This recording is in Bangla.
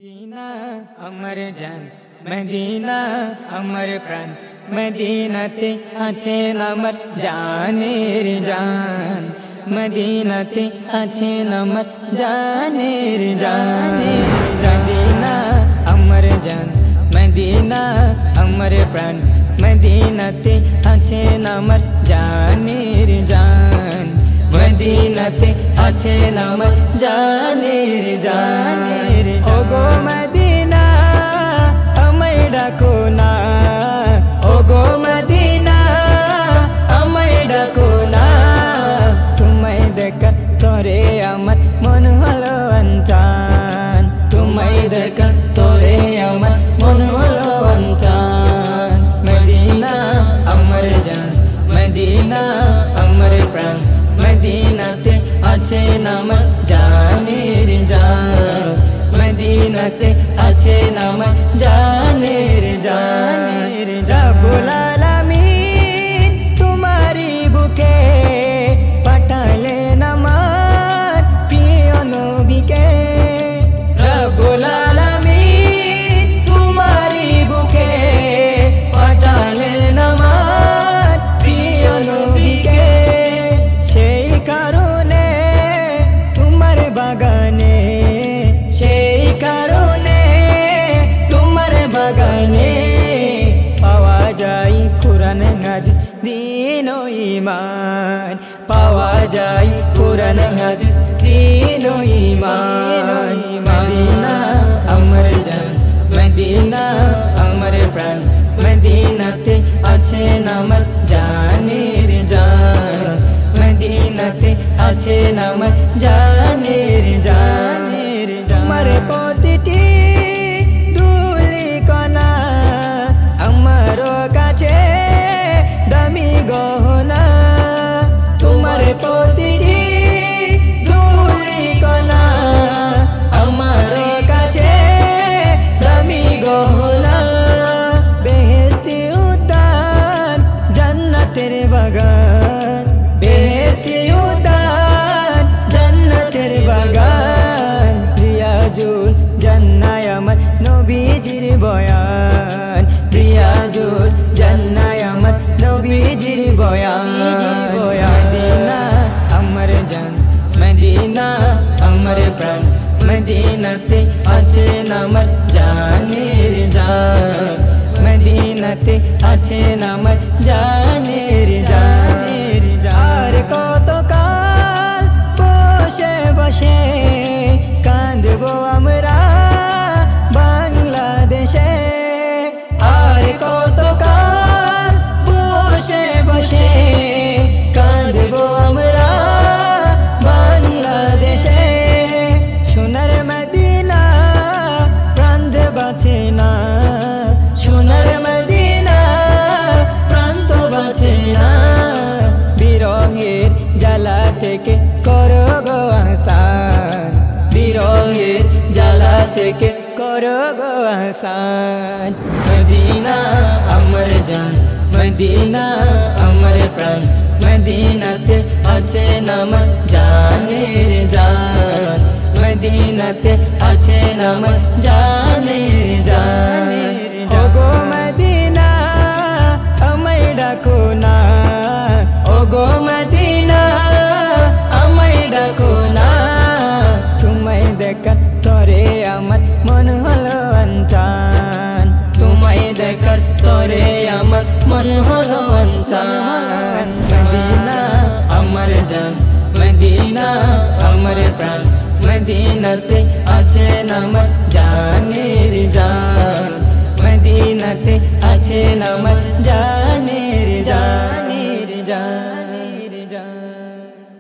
मदीना अमर जान मदीना अमर प्राण मदीनाते आছেন আমার জানের জান মদিনাতে আছেন আমার জানের জানে মদিনা अमर जान मदीना अमर प्राण मदीनाते आছেন আমার জানের জান मदीनाते आছেন আমার জানের জানের ओगो मदीना আমায় ডাকো না ओगो मदीना আমায় ডাকো না তোমায় দেখা তোরে আমার মন হলো অঞ্চান তোমায় দেখা তোরে আমার মন হলো অঞ্চান मदीना अमर जान मदीना अमर प्राण मदीनाते आছেন আমার জানের জান मदीनाते आছেন আমার জানের জানের রব্বুল আলামিন তোমারি বুকে পাঠালেন আমার প্রিয় নবীকে রব্বুল আলামিন তোমারি বুকে পাঠালেন আমার প্রিয় নবীকে সেই কারণে তোমার বাগানে সেই কারণে তোমার বাগানে পাওয়া যায় কুরআন হাদিস দ্বীন ও ঈমান পাওয়া যায় কুরআন হাদিস দ্বীন ও ঈমান মদিনা अमर जान मदीना अमर प्राण मदीनाते आছেন আমার জানের জান मदीनाते आছেন আমার জানের জানের আমার প্রতিটি ধুলি কণা আমার কাছে দামি গহনা তোমার প্রতিটি ধুলি কণা আমার কাছে দামি গহনা বেহেশতি উদ্যান জান্নাতের বাগান বেহেশতি উদ্যান জান্নাতের বাগান রিয়াজুল জান্নায় আমার নবীজির বয়ান রিয়াজুল জান্নায় আমার নবীজির বয়ান মদিনা अमर जान मदीना अमर प्राण मदीनाते आছেন আমার জানের জান मदीनाते आছেন আমার জানের জানের আর কতকাল বসে বসে কাঁদবো আমরা বাংলাদেশে আর কতকাল বসে বসে কাঁদবো আমরা বাংলাদেশে সোনার মদিনা প্রান্ত বাঁচে না সোনার মদিনা প্রান্ত বাঁচে না বিরহের জ্বালা থেকে করো গো আহসান বিরহের জ্বালা থেকে করো গো আহসান মদিনা अमर जान मदीना अमर प्राण मदीनाते आছেন আমার জানের জান मदीनाते आছেন আমার জানের জানের ওগো মদিনা আমায় ডাকো না ওগো মদিনা আমায় ডাকো না তোমায় দেখা তোরে আমার মন হলো অঞ্চান তোমায় দেখার তোরে আমার মন হলো অঞ্চান মদিনা अमर जान मदीना अमर प्राण मदीनाते आছেন আমার জানের জান मदीनाते आছেন আমার জান